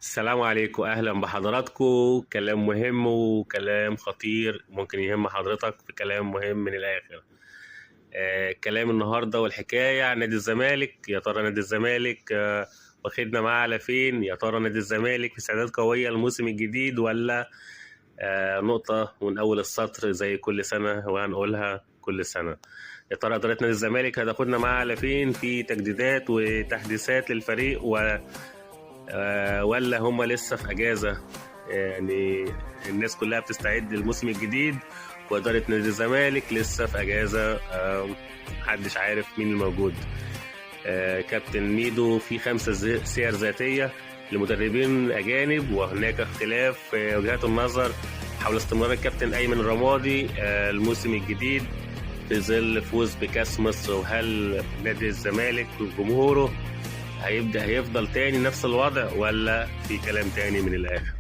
السلام عليكم، أهلا بحضراتكم. كلام مهم وكلام خطير ممكن يهم حضرتك في كلام مهم من الآخر. كلام النهاردة والحكاية عن نادي الزمالك. يا ترى نادي الزمالك واخدنا معاه على فين؟ يا ترى نادي الزمالك في استعداد قوية الموسم الجديد ولا نقطة من أول السطر زي كل سنة وهنقولها كل سنة؟ يا ترى إدارة نادي الزمالك هتاخدنا معاه على فين في تجديدات وتحديثات للفريق ولا هم لسه في اجازه؟ يعني الناس كلها بتستعد للموسم الجديد واداره نادي الزمالك لسه في اجازه. محدش عارف مين الموجود. كابتن ميدو في 5 سير ذاتيه لمدربين اجانب، وهناك اختلاف في وجهات النظر حول استمرار الكابتن ايمن الرمادي الموسم الجديد في ظل فوز بكاس مصر. وهل نادي الزمالك وجمهوره هيفضل تاني نفس الوضع ولا في كلام تاني من الآخر؟